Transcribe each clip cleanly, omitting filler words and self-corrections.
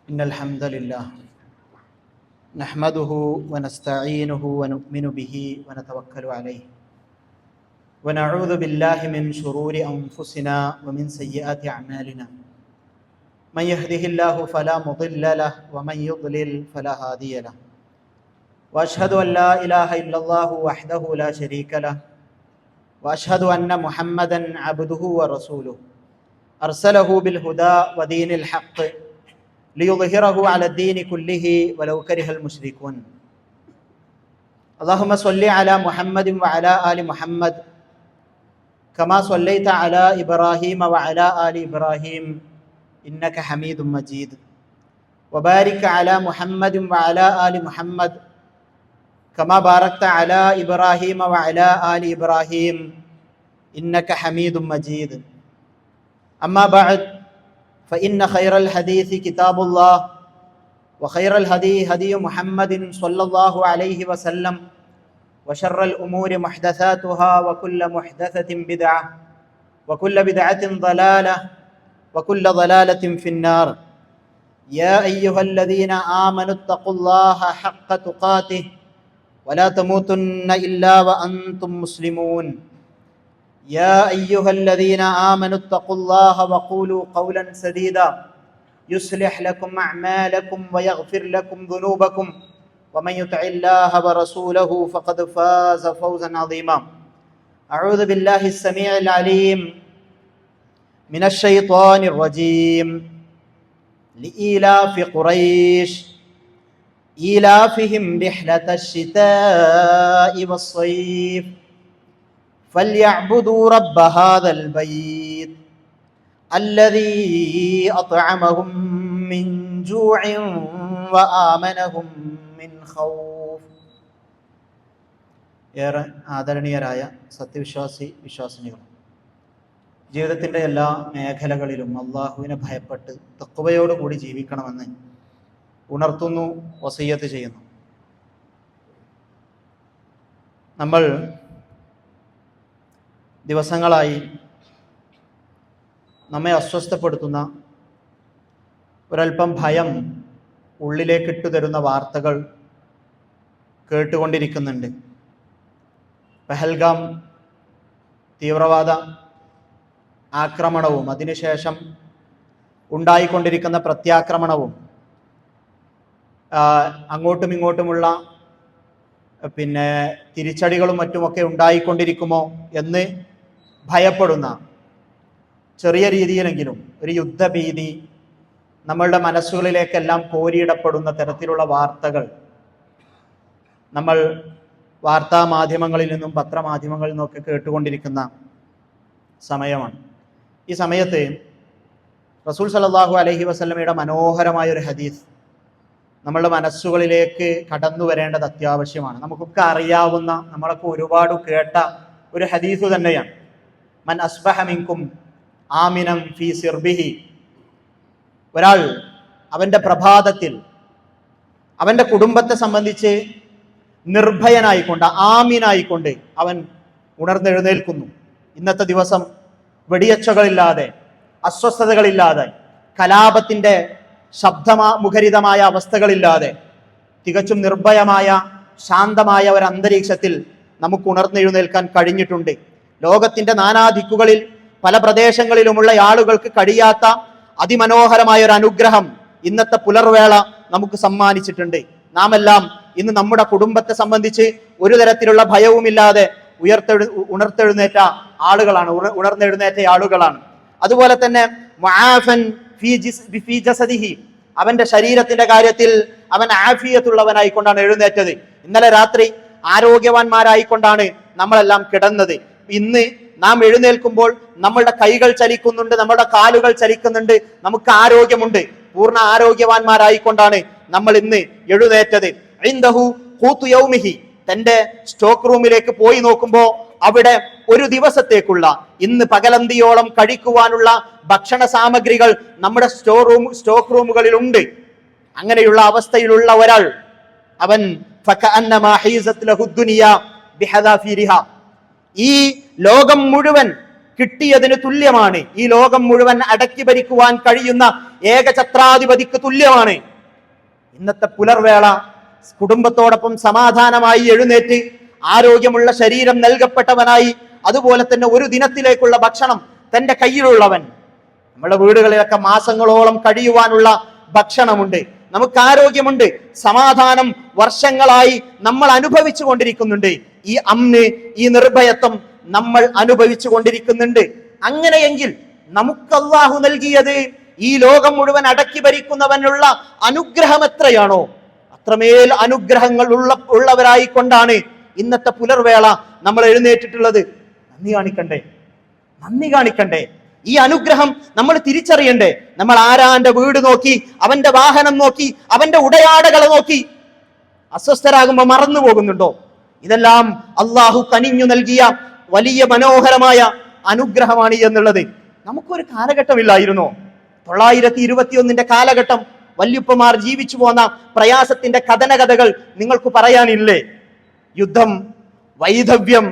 إن الحمد لله نحمده ونستعينه ونؤمن به ونتوكل عليه ونعوذ بالله من شرور أنفسنا ومن سيئات أعمالنا من يهده الله فلا مضل له ومن يضلل فلا هادي له وأشهد أن لا إله إلا الله وحده لا شريك له وأشهد أن محمدا عبده ورسوله أرسله بالهدى ودين الحق ليظهره على الدين كله ولو كره المشركون اللهم صل على محمد وعلى آل محمد كما صليت على إبراهيم وعلى آل إبراهيم إنك حميد مجيد وبارك على محمد وعلى آل محمد كما باركت على إبراهيم وعلى آل إبراهيم إنك حميد مجيد أما بعد فإن خير الحديث كتاب الله وخير الهدي هدي محمد صلى الله عليه وسلم وشر الأمور محدثاتها وكل محدثة بدعة وكل بدعة ضلالة وكل ضلالة في النار يا أيها الذين آمنوا اتقوا الله حق تقاته ولا تموتن إلا وأنتم مسلمون يا أيها الذين آمنوا اتقوا الله وقولوا قولا سديدا يصلح لكم أعمالكم ويغفر لكم ذنوبكم ومن يطع الله ورسوله فقد فاز فوزا عظيما أعوذ بالله السميع العليم من الشيطان الرجيم لإيلاف قريش إيلافهم رحلة الشتاء والصيف فليعبدوا رب هذا البيت الذي أطعمهم من جوع وآمنهم من خوف. ഏറെ ആദരണീയരായ വിശ്വാസിനികൾ, ജീവിതത്തിൻ്റെ എല്ലാ മേഖലകളിലും അള്ളാഹുവിനെ ഭയപ്പെട്ട് തഖ്വയോടുകൂടി ജീവിക്കണമെന്ന് ഉണർത്തുന്നു, വസിയ്യത്ത് ചെയ്യുന്നു. നമ്മൾ ദിവസങ്ങളായി നമ്മെ അസ്വസ്ഥപ്പെടുത്തുന്ന ഒരൽപ്പം ഭയം ഉള്ളിലേക്കിട്ടു തരുന്ന വാർത്തകൾ കേട്ടുകൊണ്ടിരിക്കുന്നുണ്ട്. പെഹൽഗാം തീവ്രവാദ ആക്രമണവും അതിനുശേഷം ഉണ്ടായിക്കൊണ്ടിരിക്കുന്ന പ്രത്യാക്രമണവും അങ്ങോട്ടും ഇങ്ങോട്ടുമുള്ള തിരിച്ചടികളും മറ്റുമൊക്കെ ഉണ്ടായിക്കൊണ്ടിരിക്കുമോ എന്ന് ഭയപ്പെടുന്ന, ചെറിയ രീതിയിലെങ്കിലും ഒരു യുദ്ധഭീതി നമ്മളുടെ മനസ്സുകളിലേക്കെല്ലാം കോരിയിടപ്പെടുന്ന തരത്തിലുള്ള വാർത്തകൾ നമ്മൾ വാർത്താ മാധ്യമങ്ങളിൽ നിന്നും പത്രമാധ്യമങ്ങളിൽ നിന്നൊക്കെ കേട്ടുകൊണ്ടിരിക്കുന്ന സമയമാണ്. ഈ സമയത്ത് റസൂൽ സല്ലല്ലാഹു അലൈഹി വസല്ലമയുടെ മനോഹരമായൊരു ഹദീസ് നമ്മളുടെ മനസ്സുകളിലേക്ക് കടന്നു വരേണ്ടത് അത്യാവശ്യമാണ്. നമുക്കൊക്കെ അറിയാവുന്ന, നമ്മളൊക്കെ ഒരുപാട് കേട്ട ഒരു ഹദീസ് തന്നെയാണ്. മൻ അസ്ബഹ മിൻകും ആമിനം ഫീ സിർബിഹി. ഒരാൾ അവൻ്റെ പ്രഭാതത്തിൽ അവൻ്റെ കുടുംബത്തെ സംബന്ധിച്ച് നിർഭയനായിക്കൊണ്ട്, ആമീനായിക്കൊണ്ട് അവൻ ഉണർന്നെഴുന്നേൽക്കുന്നു. ഇന്നത്തെ ദിവസം വെടിയച്ചകളില്ലാതെ, അസ്വസ്ഥതകളില്ലാതെ, കലാപത്തിൻ്റെ ശബ്ദമുഖരിതമായ അവസ്ഥകളില്ലാതെ തികച്ചും നിർഭയമായ ശാന്തമായ ഒരു അന്തരീക്ഷത്തിൽ നമുക്ക് ഉണർന്നെഴുന്നേൽക്കാൻ കഴിഞ്ഞിട്ടുണ്ട്. ലോകത്തിൻ്റെ നാനാദിക്കുകളിൽ പല പ്രദേശങ്ങളിലുമുള്ള ആളുകൾക്ക് കഴിയാത്ത അതിമനോഹരമായ ഒരു അനുഗ്രഹം ഇന്നത്തെ പുലർവേള നമുക്ക് സമ്മാനിച്ചിട്ടുണ്ട്. നാം എല്ലാം ഇന്ന് നമ്മുടെ കുടുംബത്തെ സംബന്ധിച്ച് ഒരു തരത്തിലുള്ള ഭയവുമില്ലാതെ ഉണർത്തെഴുന്നേറ്റ ആളുകളാണ്. അതുപോലെ തന്നെ മുആഫൻ ഫീ ജസദിഹി, അവന്റെ ശരീരത്തിന്റെ കാര്യത്തിൽ അവൻ ആഫിയത്തുള്ളവനായിക്കൊണ്ടാണ് എഴുന്നേറ്റത്. ഇന്നലെ രാത്രി ആരോഗ്യവാന്മാരായിക്കൊണ്ടാണ് നമ്മളെല്ലാം കിടന്നത്. ഇന്ന് നാം എഴുന്നേൽക്കുമ്പോൾ നമ്മളുടെ കൈകൾ ചലിക്കുന്നുണ്ട്, നമ്മുടെ കാലുകൾ ചലിക്കുന്നുണ്ട്, നമുക്ക് ആരോഗ്യമുണ്ട്. പൂർണ്ണ ആരോഗ്യവാന്മാരായിക്കൊണ്ടാണ് നമ്മൾ ഇന്ന് എഴുന്നേറ്റത്. ഇൻദഹു ഖൂതു യൗമിഹി, തന്റെ സ്റ്റോക്ക് റൂമിലേക്ക് പോയി നോക്കുമ്പോൾ അവിടെ ഒരു ദിവസത്തേക്കുള്ള, ഇന്ന് പകലന്തിയോളം കഴിക്കുവാനുള്ള ഭക്ഷണ സാമഗ്രികൾ നമ്മുടെ സ്റ്റോക്ക് റൂമുകളിലുണ്ട്. അങ്ങനെയുള്ള അവസ്ഥയിലുള്ള ഒരാൾ അവൻ ഫകഅന്നമാ ഹീസത് ലഹു ദുനിയാ ബിഹദാഫിരിഹാ, ഈ ലോകം മുഴുവൻ കിട്ടിയതിന് തുല്യമാണ്, ഈ ലോകം മുഴുവൻ അടക്കി ഭരിക്കുവാൻ കഴിയുന്ന ഏകഛത്രാധിപതിക്ക് തുല്യമാണ്. ഇന്നത്തെ പുലർവേള കുടുംബത്തോടൊപ്പം സമാധാനമായി എഴുന്നേറ്റ് ആരോഗ്യമുള്ള ശരീരം നൽകപ്പെട്ടവനായി, അതുപോലെ തന്നെ ഒരു ദിനത്തിലേക്കുള്ള ഭക്ഷണം തന്റെ കയ്യിലുള്ളവൻ. നമ്മുടെ വീടുകളിലൊക്കെ മാസങ്ങളോളം കഴിയുവാനുള്ള ഭക്ഷണമുണ്ട്, നമുക്ക് ആരോഗ്യമുണ്ട്, സമാധാനം വർഷങ്ങളായി നമ്മൾ അനുഭവിച്ചു കൊണ്ടിരിക്കുന്നുണ്ട്. ഈ അമ്ന്, ഈ നിർഭയത്വം നമ്മൾ അനുഭവിച്ചു കൊണ്ടിരിക്കുന്നുണ്ട്. അങ്ങനെയെങ്കിൽ നമുക്ക് അല്ലാഹു നൽകിയത് ഈ ലോകം മുഴുവൻ അടക്കി ഭരിക്കുന്നവനുള്ള അനുഗ്രഹം എത്രയാണോ അത്രമേൽ അനുഗ്രഹങ്ങൾ ഉള്ളവരായിക്കൊണ്ടാണ് ഇന്നത്തെ പുലർവേള നമ്മൾ എഴുന്നേറ്റിട്ടുള്ളത്. നന്ദി കാണിക്കണ്ടേ? ഈ അനുഗ്രഹം നമ്മൾ തിരിച്ചറിയണ്ടേ? നമ്മൾ ആരാന്റെ വീട് നോക്കി, അവന്റെ വാഹനം നോക്കി, അവന്റെ ഉടയാടകളെ നോക്കി അസ്വസ്ഥരാകുമ്പോ മറന്നു പോകുന്നുണ്ടോ? ഇതെല്ലാം അള്ളാഹു കനിഞ്ഞു നൽകിയ വലിയ മനോഹരമായ അനുഗ്രഹമാണ് എന്നുള്ളത് നമുക്കൊരു കാലഘട്ടമില്ലായിരുന്നോ? 921 കാലഘട്ടം വല്യുപ്പമാർ ജീവിച്ചു പോന്ന പ്രയാസത്തിന്റെ കഥനകഥകൾ നിങ്ങൾക്ക് പറയാനില്ലേ? യുദ്ധം, വൈധവ്യം,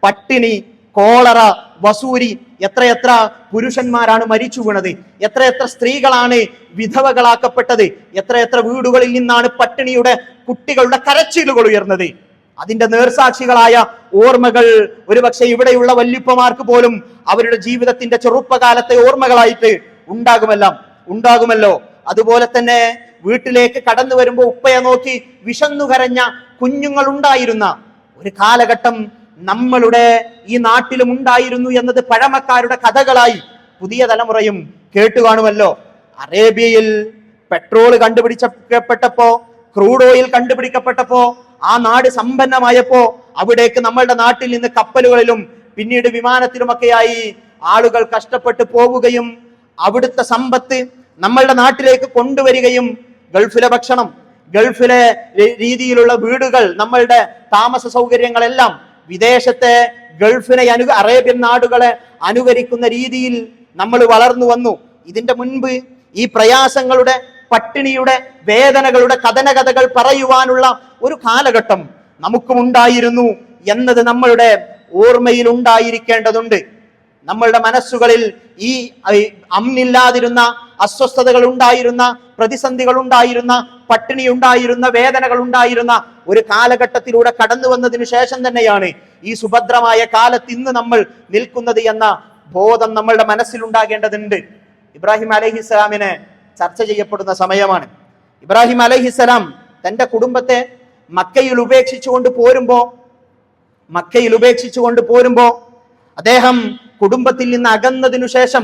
പട്ടിണി, കോളറ, വസൂരി, എത്രയെത്ര പുരുഷന്മാരാണ് മരിച്ചു വീണത്, എത്രയെത്ര സ്ത്രീകളാണ് വിധവകളാക്കപ്പെട്ടത്, എത്രയെത്ര വീടുകളിൽ നിന്നാണ് പട്ടിണിയുടെ കുട്ടികളുടെ കരച്ചിലുകൾ ഉയർന്നത്. അതിന്റെ നേർസാക്ഷികളായ ഓർമ്മകൾ ഒരുപക്ഷെ ഇവിടെയുള്ള വല്യുപ്പമാർക്ക് പോലും അവരുടെ ജീവിതത്തിന്റെ ചെറുപ്പകാലത്തെ ഓർമ്മകളായിട്ട് ഉണ്ടാകുമല്ലോ. അതുപോലെ തന്നെ വീട്ടിലേക്ക് കടന്നു വരുമ്പോൾ ഉപ്പയെ നോക്കി വിശന്നു കരഞ്ഞ കുഞ്ഞുങ്ങൾ ഉണ്ടായിരുന്ന ഒരു കാലഘട്ടം നമ്മളുടെ ഈ നാട്ടിലും ഉണ്ടായിരുന്നു എന്നത് പഴമക്കാരുടെ കഥകളായി പുതിയ തലമുറയും കേട്ടു കാണുമല്ലോ. അറേബ്യയിൽ പെട്രോൾ കണ്ടുപിടിക്കപ്പെട്ടപ്പോ, ക്രൂഡ് ഓയിൽ കണ്ടുപിടിക്കപ്പെട്ടപ്പോ, ആ നാട് സമ്പന്നമായപ്പോ അവിടേക്ക് നമ്മളുടെ നാട്ടിൽ നിന്ന് കപ്പലുകളിലും പിന്നീട് വിമാനത്തിലുമൊക്കെയായി ആളുകൾ കഷ്ടപ്പെട്ട് പോവുകയും അവിടുത്തെ സമ്പത്ത് നമ്മളുടെ നാട്ടിലേക്ക് കൊണ്ടുവരികയും ഗൾഫിലെ ഭക്ഷണം, ഗൾഫിലെ രീതിയിലുള്ള വീടുകൾ, നമ്മളുടെ താമസ സൗകര്യങ്ങളെല്ലാം വിദേശത്തെ ഗൾഫിനെ അറേബ്യൻ നാടുകളെ അനുകരിക്കുന്ന രീതിയിൽ നമ്മൾ വളർന്നു വന്നു. ഇതിന്റെ മുൻപ് ഈ പ്രയാസങ്ങളുടെ, പട്ടിണിയുടെ, വേദനകളുടെ കഥനകഥകൾ പറയുവാനുള്ള ഒരു കാലഘട്ടം നമുക്കും ഉണ്ടായിരുന്നു എന്നത് നമ്മളുടെ ഓർമ്മയിൽ ഉണ്ടായിരിക്കേണ്ടതുണ്ട്. നമ്മളുടെ മനസ്സുകളിൽ ഈ അമ്നില്ലാതിരുന്ന, അസ്വസ്ഥതകൾ ഉണ്ടായിരുന്ന, പ്രതിസന്ധികൾ ഉണ്ടായിരുന്ന, പട്ടിണി ഉണ്ടായിരുന്ന, വേദനകൾ ഉണ്ടായിരുന്ന ഒരു കാലഘട്ടത്തിലൂടെ കടന്നു വന്നതിന് ശേഷം തന്നെയാണ് ഈ സുഭദ്രമായ കാലത്ത് ഇന്ന് നമ്മൾ നിൽക്കുന്നത് എന്ന ബോധം നമ്മളുടെ മനസ്സിലുണ്ടാകേണ്ടതുണ്ട്. ഇബ്രാഹിം അലൈഹിസ്സലാമിനെ ചർച്ച ചെയ്യപ്പെടുന്ന സമയമാണ്. ഇബ്രാഹിം അലൈഹിസ്സലാം തന്റെ കുടുംബത്തെ മക്കയിൽ ഉപേക്ഷിച്ചുകൊണ്ട് പോരുമ്പോ അദ്ദേഹം കുടുംബത്തിൽ നിന്ന് അകന്നതിനു ശേഷം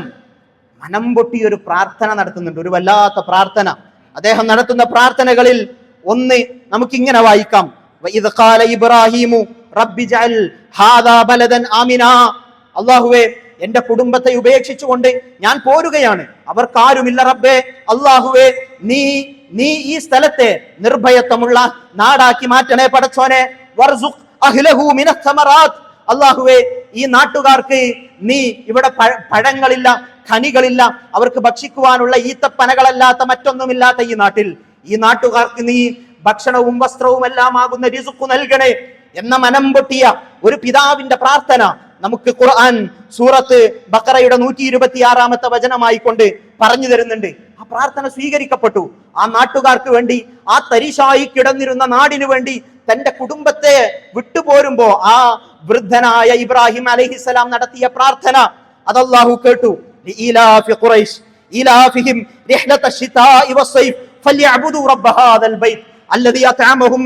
മനം പൊട്ടിയൊരു പ്രാർത്ഥന നടത്തുന്നുണ്ട്, ഒരു വല്ലാത്ത പ്രാർത്ഥന. അദ്ദേഹം നടത്തുന്ന പ്രാർത്ഥനകളിൽ ഒന്ന് നമുക്കിങ്ങനെ വായിക്കാം: വഇദ് ഖാല ഇബ്രാഹീമു റബ്ബി ജഅൽ ഹാദാ ബലദൻ ആമിനാ. അല്ലാഹുവേ, എന്റെ കുടുംബത്തെ ഉപേക്ഷിച്ചുകൊണ്ട് ഞാൻ പോരുകയാണ്, അവർക്കാരുമില്ല റബ്ബേ. അല്ലാഹുവേ, നീ ഈ സ്ഥലത്തെ നിർഭയത്വമുള്ള നാടാക്കി മാറ്റണേ പടച്ചോനെ. വർസുഖ് അഹ്ലഹു മിനസ് സമറാത്ത്. അല്ലാഹുവേ, ഈ നാട്ടുകാർക്ക് നീ ഇവിടെ പഴങ്ങളില്ല, ഖനികളില്ല, അവർക്ക് ഭക്ഷിക്കുവാനുള്ള ഈത്തപ്പനകളല്ലാത്ത മറ്റൊന്നുമില്ലാത്ത ഈ നാട്ടുകാർക്ക് നീ ഭക്ഷണവും വസ്ത്രവും എല്ലാം ആകുന്ന റിസ്ഖ് നൽകണേ എന്ന മനം പൊട്ടിയ ഒരു പിതാവിന്റെ പ്രാർത്ഥന നമുക്ക് ഖുർആൻ സൂറത്ത് ബഖറയുടെ 126 വചനമായി കൊണ്ട് പറഞ്ഞു തരുന്നുണ്ട്. ആ പ്രാർത്ഥന സ്വീകരിക്കപ്പെട്ടു. ആ നാട്ടുകാർക്ക് വേണ്ടി, ആ തരിശായി കിടന്നിരുന്ന നാടിനു വേണ്ടി തന്റെ കുടുംബത്തെ വിട്ടുപോരുമ്പോ ആ വൃദ്ധനായ ഇബ്രാഹിം അലൈഹിസ്സലാം നടത്തിയ പ്രാർത്ഥന അത് അല്ലാഹു കേട്ടു. ലഇലാഫി ഖുറൈശ് ഇലാഫിഹിം റിഹ്ലത ശിതാഇ വസ്സൈഫ് ഫല്യഅബ്ദു റബ്ബ ഹാദൽ ബൈത്ത് അല്ലദീ അത്അമഹും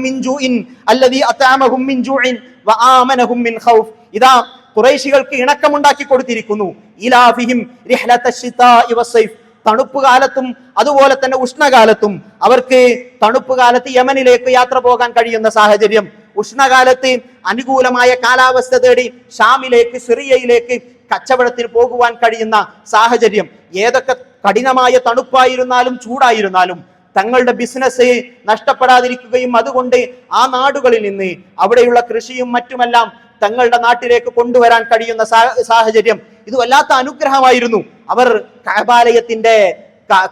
മിൻ ജൂഇൻ വആമനഹും മിൻ ഖൗഫ്. ഇദാ ഖുറൈശികൾക്ക് ഇണക്കമുണ്ടാക്കി കൊടുത്തിരിക്കുന്നു. ഇലാഫിഹിം റിഹ്ലത ശിതാഇ വസ്സൈഫ്. തണുപ്പ് കാലത്തും അതുപോലെ തന്നെ ഉഷ്ണകാലത്തും അവർക്ക് തണുപ്പ് കാലത്ത് യമനിലേക്ക് യാത്ര പോകാൻ കഴിയുന്ന സാഹചര്യം, ഉഷ്ണകാലത്ത് അനുകൂലമായ കാലാവസ്ഥ തേടി ഷാമിലേക്ക്, സിറിയയിലേക്ക് കച്ചവടത്തിന് പോകുവാൻ കഴിയുന്ന സാഹചര്യം. ഏതൊക്കെ കഠിനമായ തണുപ്പായിരുന്നാലും ചൂടായിരുന്നാലും തങ്ങളുടെ ബിസിനസ് നഷ്ടപ്പെടാതിരിക്കുകയും അതുകൊണ്ട് ആ നാടുകളിൽ നിന്ന് അവിടെയുള്ള കൃഷിയും മറ്റുമെല്ലാം തങ്ങളുടെ നാട്ടിലേക്ക് കൊണ്ടുവരാൻ കഴിയുന്ന സാഹചര്യം. ഇത് വല്ലാത്ത അനുഗ്രഹമായിരുന്നു. അവർ കഅബാലയത്തിന്റെ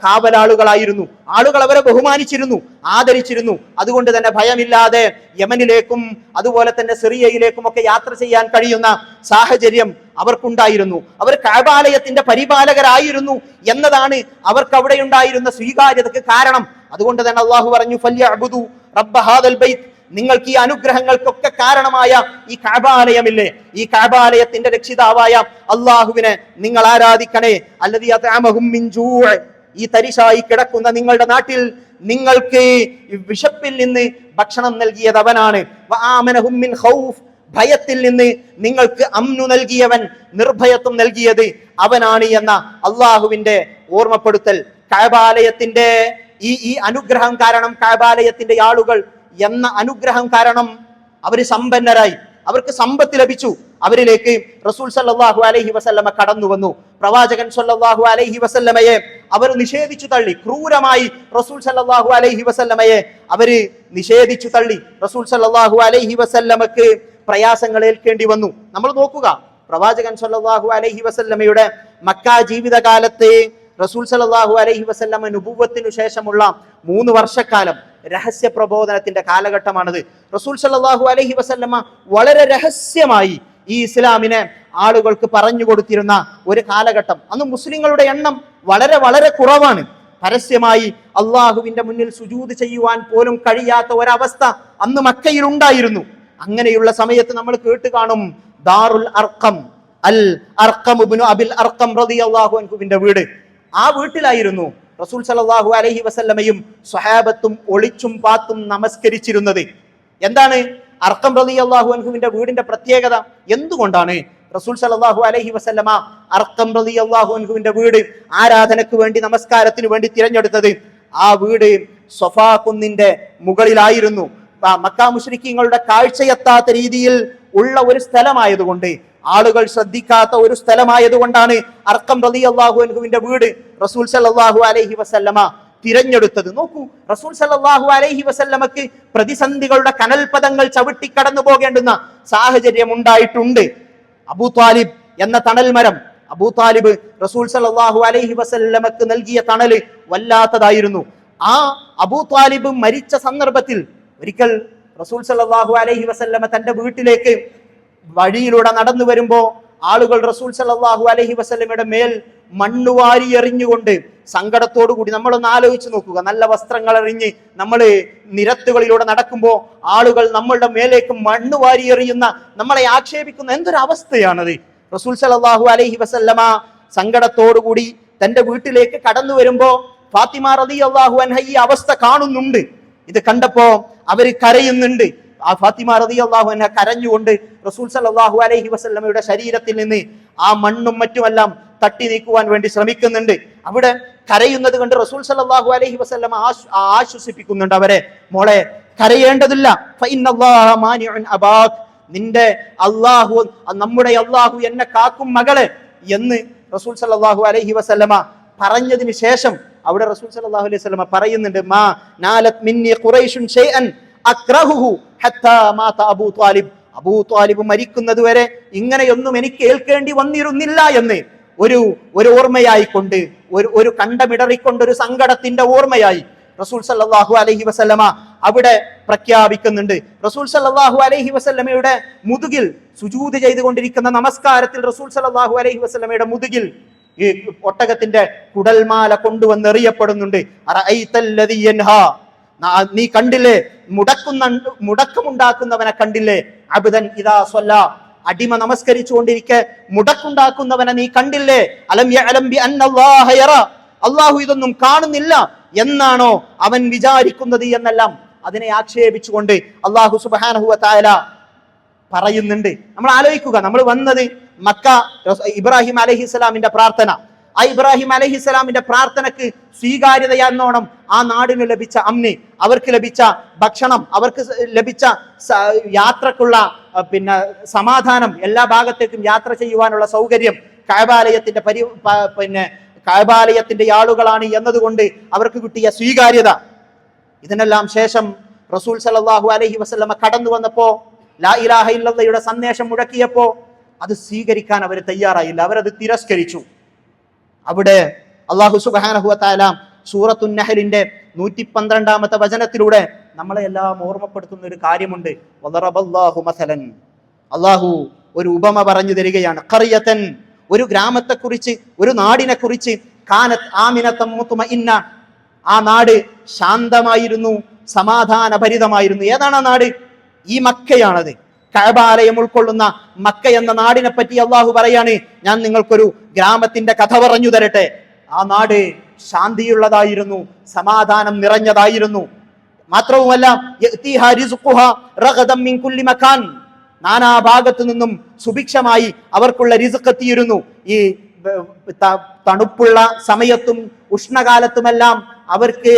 കാവലാളുകളായിരുന്നു. ആളുകൾ അവരെ ബഹുമാനിച്ചിരുന്നു, ആദരിച്ചിരുന്നു. അതുകൊണ്ട് തന്നെ ഭയമില്ലാതെ യമനിലേക്കും അതുപോലെ തന്നെ സിറിയയിലേക്കും ഒക്കെ യാത്ര ചെയ്യാൻ കഴിയുന്ന സാഹചര്യം അവർക്കുണ്ടായിരുന്നു. അവർ കഅബാലയത്തിന്റെ പരിപാലകരായിരുന്നു എന്നതാണ് അവർക്ക് അവിടെ ഉണ്ടായിരുന്ന സ്വീകാര്യതയ്ക്ക് കാരണം. അതുകൊണ്ട് തന്നെ അള്ളാഹു പറഞ്ഞു, ഫല്യഅ്ബുദു റബ്ബ ഹാദൽ ബൈത്ത്, നിങ്ങൾക്ക് ഈ അനുഗ്രഹങ്ങൾക്കൊക്കെ കാരണമായ ഈ കഅബാലയമില്ലേ, ഈ കഅബാലയത്തിന്റെ രക്ഷിതാവായ അള്ളാഹുവിനെ നിങ്ങൾ ആരാധിക്കണേ. അല്ലദീ അത്അമഹും മിൻ ജൂഅ്, ഈ തരിശായി കിടക്കുന്ന നിങ്ങളുടെ നാട്ടിൽ നിങ്ങൾക്ക് വിശപ്പിൽ നിന്ന് ഭക്ഷണം നൽകിയത് അവനാണ്. വആമനഹും മിൻ ഖൗഫ്, ഭയത്തിൽ നിന്ന് നിങ്ങൾക്ക് അമ്നു നൽകിയവൻ, നിർഭയത്വം നൽകിയത് അവനാണ് എന്ന അള്ളാഹുവിന്റെ ഓർമ്മപ്പെടുത്തൽ. കഅബാലയത്തിന്റെ ഈ അനുഗ്രഹം കാരണം, കഅബാലയത്തിന്റെ ആളുകൾ എന്ന അനുഗ്രഹം കാരണം അവര് സമ്പന്നരായി, അവർക്ക് സമ്പത്ത് ലഭിച്ചു. അവരിലേക്ക് റസൂൽ സല്ലല്ലാഹു അലൈഹി വസല്ലമ കടന്നു വന്നു. പ്രവാചകൻ സല്ലല്ലാഹു അലൈഹി വസല്ലമയെ അവർ നിഷേധിച്ചു തള്ളി. ക്രൂരമായി റസൂൽ സല്ലല്ലാഹു അലൈഹി വസല്ലമയെ അവര് നിഷേധിച്ചു തള്ളി. റസൂൽ സല്ലല്ലാഹു അലൈഹി വസല്ലമക്ക് പ്രയാസങ്ങൾ ഏൽക്കേണ്ടി വന്നു. നമ്മൾ നോക്കുക, പ്രവാചകൻ സല്ലല്ലാഹു അലൈഹി വസല്ലമയുടെ മക്ക ജീവിതകാലത്ത് റസൂൽ സല്ലല്ലാഹു അലൈഹി വസല്ലമ നുബുവത്തിനു ശേഷമുള്ള 3 വർഷക്കാലം രഹസ്യ പ്രബോധനത്തിന്റെ കാലഘട്ടമാണത്. റസൂൽ സല്ലല്ലാഹു അലൈഹി വസല്ലമ വളരെ രഹസ്യമായി ഈ ഇസ്ലാമിനെ ആളുകൾക്ക് പറഞ്ഞു കൊടുത്തിരുന്ന ഒരു കാലഘട്ടം. അന്ന് മുസ്ലിങ്ങളുടെ എണ്ണം വളരെ വളരെ കുറവാണ്. പരസ്യമായി അള്ളാഹുവിന്റെ മുന്നിൽ സുജൂദ് ചെയ്യുവാൻ പോലും കഴിയാത്ത ഒരവസ്ഥ അന്ന് മക്കയിൽ ഉണ്ടായിരുന്നു. അങ്ങനെയുള്ള സമയത്ത് നമ്മൾ കേട്ട് കാണും, ദാറുൽ അർഖം, അൽ അർഖം ഇബ്നു അബിൽ അർഖം റളിയല്ലാഹു അൻഹുവിന്റെ വീട്. ആ വീട്ടിലായിരുന്നു റസൂൽ സല്ലല്ലാഹു അലൈഹി വസല്ലമയും സ്വഹാബത്തും ഒളിച്ചും പാത്തും നമസ്കരിച്ചിരുന്നത്. എന്താണ് അർഖം റളിയല്ലാഹു അൻഹുവിന്റെ വീടിന്റെ പ്രത്യേകത? എന്തുകൊണ്ടാണ് റസൂൽ സല്ലല്ലാഹു അലൈഹി വസല്ലമ അർഖം റളിയല്ലാഹു അൻഹുവിന്റെ വീട് ആരാധനയ്ക്ക് വേണ്ടി, നമസ്കാരത്തിന് വേണ്ടി തിരഞ്ഞെടുത്തത്? ആ വീട് സ്വഫാ കുന്നിന്റെ മുകളിലായിരുന്നു. മക്ക മുശ്രിക്കീങ്ങളുടെ കാഴ്ചയെത്താത്ത രീതിയിൽ ഉള്ള ഒരു സ്ഥലമായതുകൊണ്ട്, ആളുകൾ ശ്രദ്ധിക്കാത്ത ഒരു സ്ഥലമായതുകൊണ്ടാണ് അർഖം റളിയല്ലാഹു അൻഹുവിന്റെ വീട് റസൂൽ സല്ലല്ലാഹു അലൈഹി വസല്ലമ തിരഞ്ഞെടുത്തത്. നോക്കൂ, റസൂൽ സല്ലല്ലാഹു അലൈഹി വസല്ലമക്ക് പ്രതിസന്ധികളുടെ കനൽപദങ്ങൾ ചവിട്ടി കടന്നു പോകേണ്ടുന്ന സാഹചര്യം ഉണ്ടായിട്ടുണ്ട്. അബൂ ത്വാലിബ് എന്ന തണൽ മരം, അബൂ ത്വാലിബ് റസൂൽ സല്ലല്ലാഹു അലൈഹി വസല്ലമക്ക് നൽകിയ തണല് വല്ലാത്തതായിരുന്നു. ആ അബൂ ത്വാലിബ് മരിച്ച സന്ദർഭത്തിൽ ഒരിക്കൽ റസൂൽ സല്ലല്ലാഹു അലൈഹി വസല്ലമ തന്റെ വീട്ടിലേക്ക് വഴിയിലൂടെ നടന്നു വരുമ്പോ ആളുകൾ റസൂൽ സല്ലല്ലാഹു അലൈഹി വസല്ലമയുടെ മേൽ മണ്ണുവാരി എറിഞ്ഞുകൊണ്ട് സങ്കടത്തോടു കൂടി, നമ്മളൊന്ന് ആലോചിച്ച് നോക്കുക, നല്ല വസ്ത്രങ്ങൾ എറിഞ്ഞ് നമ്മൾ നിരത്തുകളിലൂടെ നടക്കുമ്പോ ആളുകൾ നമ്മളുടെ മേലേക്ക് മണ്ണുവാരി എറിയുന്ന, നമ്മളെ ആക്ഷേപിക്കുന്ന എന്തൊരു അവസ്ഥയാണത്. റസൂൽ സല്ലല്ലാഹു അലൈഹി വസല്ലമ സങ്കടത്തോടു കൂടി തന്റെ വീട്ടിലേക്ക് കടന്നു വരുമ്പോ ഫാത്തിമ റളിയല്ലാഹു അൻഹ ഈ അവസ്ഥ കാണുന്നുണ്ട്. ഇത് കണ്ടപ്പോ അവര് കരയുന്നുണ്ട്. ആ ഫാത്തിമ റളിയല്ലാഹു അൻഹ കരഞ്ഞുകൊണ്ട് റസൂൽ സല്ലല്ലാഹു അലൈഹി വസല്ലമയുടെ ശരീരത്തിൽ നിന്ന് ആ മണ്ണും മറ്റുമെല്ലാം തട്ടി നീക്കുവാൻ വേണ്ടി ശ്രമിക്കുന്നുണ്ട്. അവിടെ കരയുന്നത് കണ്ട് റസൂൽ സല്ലല്ലാഹു അലൈഹി വസല്ലമ ആശ്വസിപ്പിക്കുന്നുണ്ട് അവരെ. മോളെ, കരയേണ്ടതില്ല, ഫഇന്നല്ലാഹ മാനിഉൻ അബാക്, നിന്റെ അല്ലാഹു, നമ്മുടെ അല്ലാഹു എന്നെ കാക്കും മകളെ എന്ന് റസൂൽ സല്ലല്ലാഹു അലൈഹി വസല്ലമ പറഞ്ഞതിന് ശേഷം അവിടെ റസൂൽ സല്ലല്ലാഹു അലൈഹി വസല്ലമ പറയുന്നുണ്ട്, മാ നാലത് മിന്നി ഖുറൈശുൻ ഷൈഅൻ അക്റഹുഹു ഹത്താ മാത അബൂ ത്വാലിബ്, അബൂ ത്വാലിബ് മരിക്കുന്നത് വരെ ഇങ്ങനെയൊന്നും എനിക്ക് ഏൽക്കേണ്ടി വന്നിരുന്നില്ല എന്ന് ഒരു ഓർമ്മയായിക്കൊണ്ട്, ഒരു കണ്ടമിടറിക്കൊണ്ട്, ഒരു സങ്കടത്തിന്റെ ഓർമ്മയായി റസൂൽ സല്ലല്ലാഹു അലൈഹി വസല്ലമ അവിടെ പ്രഖ്യാപിക്കുന്നുണ്ട്. റസൂൽ സല്ലല്ലാഹു അലൈഹി വസല്ലമയുടെ മുതുകിൽ സുജൂദ് ചെയ്തുകൊണ്ടിരിക്കുന്ന നമസ്കാരത്തിൽ റസൂൽ സല്ലല്ലാഹു അലൈഹി വസല്ലമയുടെ മുതുകിൽ ഈ ഒട്ടകത്തിന്റെ കുടൽമാല കൊണ്ടുവന്നെറിയപ്പെടുന്നുണ്ട്. നീ കണ്ടില്ലേ, മുടക്കമുണ്ടാക്കുന്നവനെ കണ്ടില്ലേ? അബ്ദൻ ഇദാ സ്വല്ലാ, അടിമ നമസ്കരിച്ചുകൊണ്ടിരിക്കെ മുടക്കുണ്ടാക്കുന്നവനെ നീ കണ്ടില്ലേ? അലം യഅലം ബി അന്നല്ലാഹ യറാ, അല്ലാഹു ഇതൊന്നും കാണുന്നില്ല എന്നാണോ അവൻ വിചാരിക്കുന്നത് എന്നെല്ലാം അതിനെ ആക്ഷേപിച്ചുകൊണ്ട് അല്ലാഹു സുബ്ഹാനഹു വ തആല പറയുന്നുണ്ട്. നമ്മൾ ആലോചിക്കുക, നമ്മൾ വന്നത് മക്ക, ഇബ്രാഹിം അലൈഹിസ്സലാമിന്റെ പ്രാർത്ഥന, ആ ഇബ്രാഹിം അലൈഹിസ്സലാമിന്റെ പ്രാർത്ഥനക്ക് സ്വീകാര്യതയെന്നോണം ആ നാടിന് ലഭിച്ച അമ്നി, അവർക്ക് ലഭിച്ച ഭക്ഷണം, അവർക്ക് ലഭിച്ച യാത്രക്കുള്ള സമാധാനം, എല്ലാ ഭാഗത്തേക്കും യാത്ര ചെയ്യുവാനുള്ള സൗകര്യം, കഅബാലയത്തിന്റെ കഅബാലയത്തിന്റെ ആളുകളാണ് എന്നതുകൊണ്ട് അവർക്ക് കിട്ടിയ സ്വീകാര്യത, ഇതിനെല്ലാം ശേഷം റസൂൽ സല്ലല്ലാഹു അലൈഹി വസല്ലമ കടന്നു വന്നപ്പോ, ലാ ഇലാഹ ഇല്ലല്ലാഹയുടെ സന്ദേശം മുഴക്കിയപ്പോ അത് സ്വീകരിക്കാൻ അവർ തയ്യാറായില്ല, അവരത് തിരസ്കരിച്ചു. അവിടെ അല്ലാഹു സുബ്ഹാനഹു വ തആല സൂറത്തുൻ നഹ്ലിന്റെ 112-ാമത്തെ വചനത്തിലൂടെ നമ്മളെ എല്ലാം ഓർമ്മപ്പെടുത്തുന്ന ഒരു കാര്യമുണ്ട്. വദറബല്ലാഹു മസലൻ, അല്ലാഹു ഒരു ഉപമ പറഞ്ഞു തരികയാണ്. ഖറിയതൻ, ഒരു ഗ്രാമത്തെക്കുറിച്ച്, ഒരു നാടിനെ കുറിച്ച്. കാനത്ത് ആമിനതൻ മുത്മഇന്ന, ആ നാട് ശാന്തമായിരുന്നു, സമാധാനഭരിതമായിരുന്നു. ഏതാണ് ആ നാട്? ഈ മക്കയാണത്. കഅബാലയം ഉൾക്കൊള്ളുന്ന മക്ക എന്ന നാടിനെ പറ്റി അള്ളാഹു പറയാണ്, ഞാൻ നിങ്ങൾക്കൊരു ഗ്രാമത്തിന്റെ കഥ പറഞ്ഞു തരട്ടെ. ആ നാട് ശാന്തിയുള്ളതായിരുന്നു, സമാധാനം നിറഞ്ഞതായിരുന്നു. മാത്രവുമല്ല, യഅ്തിഹാ റിസ്ഖുഹാ റഗദൻ മിൻ കുല്ലി മകാൻ, നാനാഭാഗത്തു നിന്നും സുഭിക്ഷമായി അവർക്കുള്ള റിസ്ഖ് എത്തിയിരുന്നു. ഈ തണുപ്പുള്ള സമയത്തും ഉഷ്ണകാലത്തുമെല്ലാം അവർക്ക്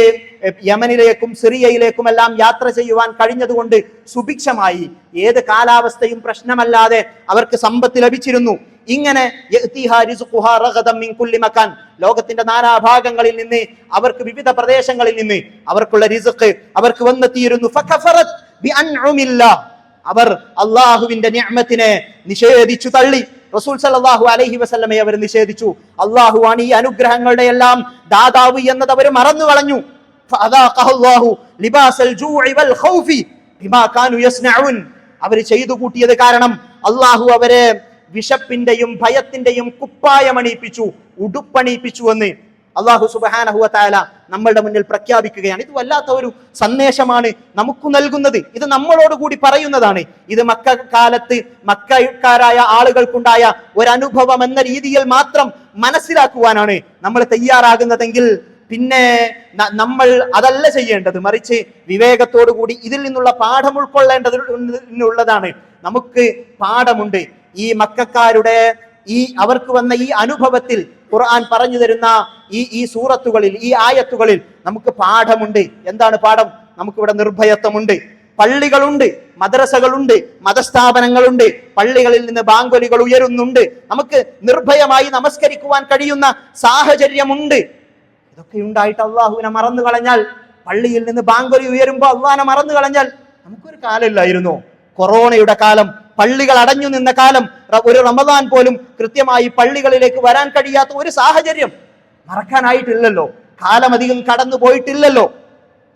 യമനിലേക്കും സിറിയയിലേക്കുമെല്ലാം യാത്ര ചെയ്യുവാൻ കഴിഞ്ഞതുകൊണ്ട് സുഭിക്ഷമായി, ഏത് കാലാവസ്ഥയും പ്രശ്നമല്ലാതെ അവർക്ക് സമ്പത്ത് ലഭിച്ചിരുന്നു. ഇങ്ങനെ ലോകത്തിന്റെ നാനാഭാഗങ്ങളിൽ നിന്ന് അവർക്ക്, വിവിധ പ്രദേശങ്ങളിൽ നിന്ന് അവർക്കുള്ള റിസ്ഖ് അവർക്ക് വന്നെത്തിയിരുന്നു. അവർ അള്ളാഹുവിന്റെ നിഅമത്തിനെ നിഷേധിച്ചു തള്ളി. റസൂൽ സല്ലല്ലാഹു അലൈഹി വസല്ലമയെ അവർ നിഷേധിച്ചു. അള്ളാഹുവാണ് ഈ അനുഗ്രഹങ്ങളുടെ എല്ലാം ദാതാവ് എന്നത് അവർ മറന്നു കളഞ്ഞു. അവർ ചെയ്തു കൂട്ടിയത് കാരണം അള്ളാഹു അവരെ വിശപ്പിന്റെയും ഭയത്തിന്റെയും കുപ്പായമണിയിപ്പിച്ചു, ഉടുപ്പണിയിപ്പിച്ചു എന്ന് അള്ളാഹു സുബ്ഹാനഹു വ തആല നമ്മളുടെ മുന്നിൽ പ്രഖ്യാപിക്കുകയാണ്. ഇത് വല്ലാത്ത ഒരു സന്ദേശമാണ് നമുക്ക് നൽകുന്നത്. ഇത് നമ്മളോട് കൂടി പറയുന്നതാണ്. ഇത് മക്കക്കാലത്ത് മക്കക്കാരായ ആളുകൾക്കുണ്ടായ ഒരനുഭവം എന്ന രീതിയിൽ മാത്രം മനസ്സിലാക്കുവാനാണ് നമ്മൾ തയ്യാറാകുന്നതെങ്കിൽ പിന്നെ നമ്മൾ അതല്ല ചെയ്യേണ്ടത്. മറിച്ച് വിവേകത്തോടു കൂടി ഇതിൽ നിന്നുള്ള പാഠം ഉൾക്കൊള്ളേണ്ടതുള്ളതാണ്. നമുക്ക് പാഠമുണ്ട്. ഈ മക്കക്കാരുടെ അവർക്ക് വന്ന ഈ അനുഭവത്തിൽ ഖുർആൻ പറഞ്ഞു തരുന്ന ഈ സൂറത്തുകളിൽ, ഈ ആയത്തുകളിൽ നമുക്ക് പാഠമുണ്ട്. എന്താണ് പാഠം? നമുക്കിവിടെ നിർഭയത്വമുണ്ട്, പള്ളികളുണ്ട്, മദ്രസകളുണ്ട്, മതസ്ഥാപനങ്ങളുണ്ട്, പള്ളികളിൽ നിന്ന് ബാങ്കൊലികൾ ഉയരുന്നുണ്ട്, നമുക്ക് നിർഭയമായി നമസ്കരിക്കുവാൻ കഴിയുന്ന സാഹചര്യമുണ്ട്. ഇതൊക്കെ ഉണ്ടായിട്ട് അള്ളാഹുവിനെ മറന്നു കളഞ്ഞാൽ, പള്ളിയിൽ നിന്ന് ബാങ്കൊലി ഉയരുമ്പോൾ അള്ളാഹിനെ മറന്നു കളഞ്ഞാൽ നമുക്കൊരു കാലമില്ലായിരുന്നോ? കൊറോണയുടെ കാലം, പള്ളികൾ അടഞ്ഞു നിന്ന കാലം, ഒരു റമദാൻ പോലും കൃത്യമായി പള്ളികളിലേക്ക് വരാൻ കഴിയാത്ത ഒരു സാഹചര്യം മറക്കാനായിട്ടില്ലല്ലോ. കാലം അധികം കടന്നു പോയിട്ടില്ലല്ലോ.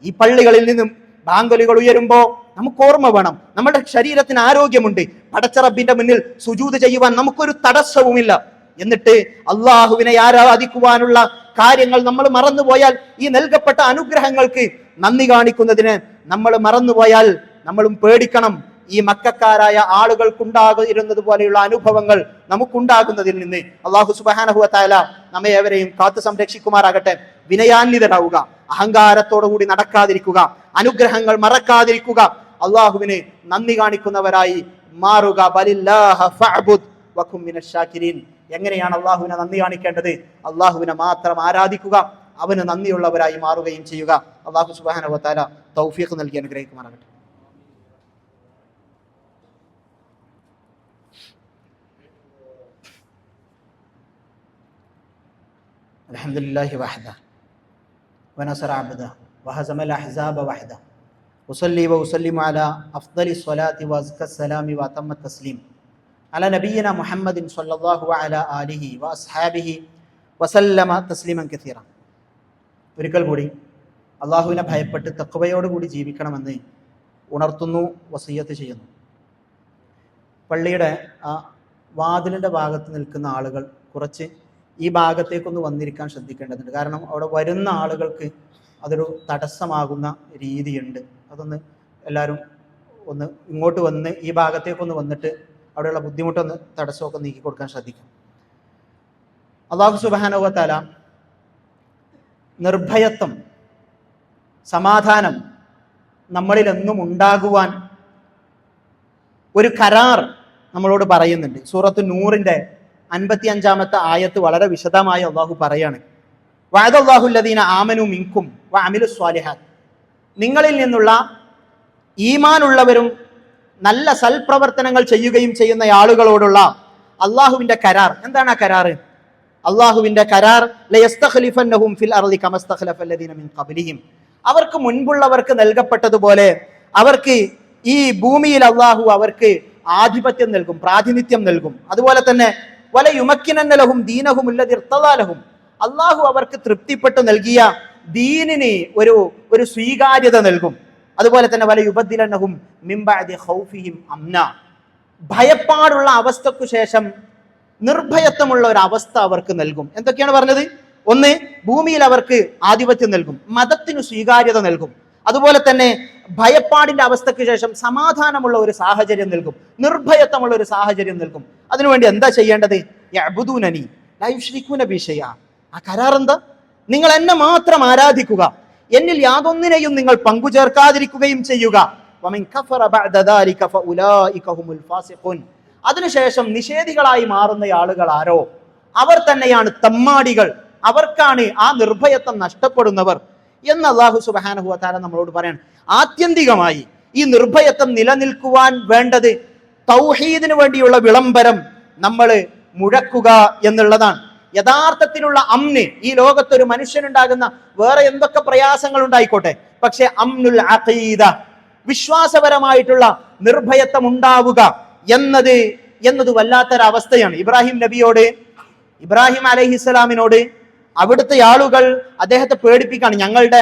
ഈ പള്ളികളിൽ നിന്നും ബാങ്കൊലികൾ ഉയരുമ്പോ നമുക്ക് ഓർമ്മ വേണം, നമ്മുടെ ശരീരത്തിന് ആരോഗ്യമുണ്ട്. പടച്ച റബ്ബിന്റെ മുന്നിൽ സുജൂദ് ചെയ്യുവാൻ നമുക്കൊരു തടസ്സവുമില്ല. എന്നിട്ട് അള്ളാഹുവിനെ ആരാധിക്കുവാനുള്ള കാര്യങ്ങൾ നമ്മൾ മറന്നുപോയാൽ, ഈ നൽകപ്പെട്ട അനുഗ്രഹങ്ങൾക്ക് നന്ദി കാണിക്കുന്നതിന് നമ്മൾ മറന്നുപോയാൽ നമ്മളും പേടിക്കണം. ഈ മക്കക്കാരായ ആളുകൾക്കുണ്ടാകുന്നത് പോലെയുള്ള അനുഭവങ്ങൾ നമുക്കുണ്ടാകുന്നതിൽ നിന്ന് അള്ളാഹു സുബ്ഹാനഹു വ തആല നമ്മെ ഏവരെയും കാത്തു സംരക്ഷിക്കുമാറാകട്ടെ. വിനയാന്വിതരാവുക, അഹങ്കാരത്തോടുകൂടി നടക്കാതിരിക്കുക, അനുഗ്രഹങ്ങൾ മറക്കാതിരിക്കുക, അള്ളാഹുവിന് നന്ദി കാണിക്കുന്നവരായി മാറുക. ബലില്ലാഹ ഫഅ്ബുദ് വകും മിനശ് ശാകിരീൻ. എങ്ങനെയാണ് അള്ളാഹുവിനെ നന്ദി കാണിക്കേണ്ടത്? അള്ളാഹുവിനെ മാത്രം ആരാധിക്കുക, അവന് നന്ദിയുള്ളവരായി മാറുകയും ചെയ്യുക. അള്ളാഹു സുബ്ഹാനഹു വ തആല തൗഫീഖ് നൽകി അനുഗ്രഹിക്കുമാറാകട്ടെ. അൽഹംദുലില്ലാഹി വഹദഹു വനസറ അബ്ദഹു വഹസമൽ അഹ്സാബ വഹദഹു വസല്ലി വസല്ലിമു അലാ അഫ്ദലി സ്വലാത്തി വഅസ്ക സലാമി വഅതമ്മ തസ്ലീം അലാ നബിയിന മുഹമ്മദിൻ സ്വല്ലല്ലാഹു അലാ ആലിഹി വഅസ്ഹാബിഹി വസല്ലമ തസ്ലീമൻ കസീറ. ഒരിക്കൽ കൂടി അള്ളാഹുവിനെ ഭയപ്പെട്ട് തഖ്വയോടുകൂടി ജീവിക്കണമെന്ന് ഉണർത്തുന്നു, വസിയ്യത്ത് ചെയ്യുന്നു. പള്ളിയുടെ വാതിലിൻ്റെ ഭാഗത്ത് നിൽക്കുന്ന ആളുകൾ കുറച്ച് ഈ ഭാഗത്തേക്കൊന്ന് വന്നിരിക്കാൻ ശ്രദ്ധിക്കേണ്ടതുണ്ട്. കാരണം അവിടെ വരുന്ന ആളുകൾക്ക് അതൊരു തടസ്സമാകുന്ന രീതിയുണ്ട്. അതൊന്ന് എല്ലാവരും ഒന്ന് ഇങ്ങോട്ട് വന്ന് ഈ ഭാഗത്തേക്കൊന്ന് വന്നിട്ട് അവിടെയുള്ള ബുദ്ധിമുട്ടൊന്ന് തടസ്സമൊക്കെ നീക്കി കൊടുക്കാൻ ശ്രദ്ധിക്കും. അല്ലാഹു സുബ്ഹാനഹു വ തആല നിർഭയത്വം, സമാധാനം നമ്മളിലെന്നും ഉണ്ടാകുവാൻ ഒരു കരാർ നമ്മളോട് പറയുന്നുണ്ട്. സൂറത്ത് നൂറിന്റെ 55-ാമത്തെ ആയത്ത് വളരെ വിശദമായി അള്ളാഹു പറയാണ്. വഅദല്ലാഹു അല്ലദീന ആമനു മിൻകും വഅമിലുസ് സ്വാലിഹാത്ത്. നിങ്ങളിൽ നിന്നുള്ള ഈമാനുള്ളവരും നല്ല സൽപ്രവർത്തനങ്ങൾ ചെയ്യുകയും ചെയ്യുന്ന ആളുകളോടുള്ള അള്ളാഹുവിന്റെ കരാർ. എന്താണ് ആ കരാറ്? അള്ളാഹുവിന്റെ കരാർ ലയസ്തഖ്ലിഫന്നഹും ഫിൽ അർളി കമസ്തഖ്ലഫല്ലദീന മിൻ ഖബ്ലിഹിം. അവർക്ക് മുൻപുള്ളവർക്ക് നൽകപ്പെട്ടതുപോലെ അവർക്ക് ഈ ഭൂമിയിൽ അള്ളാഹു അവർക്ക് ആധിപത്യം നൽകും, പ്രാതിനിധ്യം നൽകും. അതുപോലെ തന്നെ വല യുമക്കിനന്ന ലഹും ദീനഹും അല്ലദീ ഇർതദാ ലഹും. അള്ളാഹു അവർക്ക് തൃപ്തിപ്പെട്ട് നൽകിയ ദീനിന് ഒരു സ്വീകാര്യത നൽകും. അതുപോലെ തന്നെ വല യുബദ്ദിലന്നഹും മിൻ ബഅദി ഖൗഫിഹിം അംന. ഭയപ്പാടുള്ള അവസ്ഥക്കു ശേഷം നിർഭയത്വമുള്ള ഒരു അവസ്ഥ അവർക്ക് നൽകും. എന്തൊക്കെയാണ് പറഞ്ഞത്? ഒന്ന്, ഭൂമിയിൽ അവർക്ക് ആധിപത്യം നൽകും, മതത്തിനു സ്വീകാര്യത നൽകും. അതുപോലെ തന്നെ ഭയപ്പാടിന്റെ അവസ്ഥയ്ക്ക് ശേഷം സമാധാനമുള്ള ഒരു സാഹചര്യം നൽകും, നിർഭയത്വമുള്ള ഒരു സാഹചര്യം നൽകും. അതിനുവേണ്ടി എന്താ ചെയ്യേണ്ടത്? യഅ്ബുദൂനനി ലാ യുശ്രികൂന ബി ശൈഅ. ആ കരാർ എന്താ? നിങ്ങൾ എന്നെ മാത്രം ആരാധിക്കുക, എന്നിൽ യാതൊന്നിനെയും നിങ്ങൾ പങ്കുചേർക്കാതിരിക്കുകയും ചെയ്യുക. വമൻ കഫറ ബഅദ ദാലിക ഫഉലൈക ഹുമുൽ ഫാസിഖൂൻ. അതിനുശേഷം നിഷേധികളായി മാറുന്ന ആളുകൾ ആരോ അവർ തന്നെയാണ് തമ്മാടികൾ, അവർക്കാണ് ആ നിർഭയത്വം നഷ്ടപ്പെടുന്നവർ എന്ന് അല്ലാഹു സുബ്ഹാനഹു വ തആല നമ്മളോട് പറയാണ്. ആത്യന്തികമായി ഈ നിർഭയത്വം നിലനിൽക്കുവാൻ വേണ്ടത് തൗഹീദിന് വേണ്ടിയുള്ള വിളംബരം നമ്മൾ മുഴക്കുക എന്നുള്ളതാണ്. യഥാർത്ഥത്തിലുള്ള അമ്ന്, ഈ ലോകത്തൊരു മനുഷ്യനുണ്ടാകുന്ന വേറെ എന്തൊക്കെ പ്രയാസങ്ങൾ ഉണ്ടായിക്കോട്ടെ, പക്ഷെ അമ്നുൽ അഖീദ, വിശ്വാസപരമായിട്ടുള്ള നിർഭയത്വം ഉണ്ടാവുക എന്നത് വല്ലാത്തൊരവസ്ഥയാണ്. ഇബ്രാഹിം അലൈഹിസ്സലാമിനോട് അവിടുത്തെ ആളുകൾ അദ്ദേഹത്തെ പേടിപ്പിക്കാണ്. ഞങ്ങളുടെ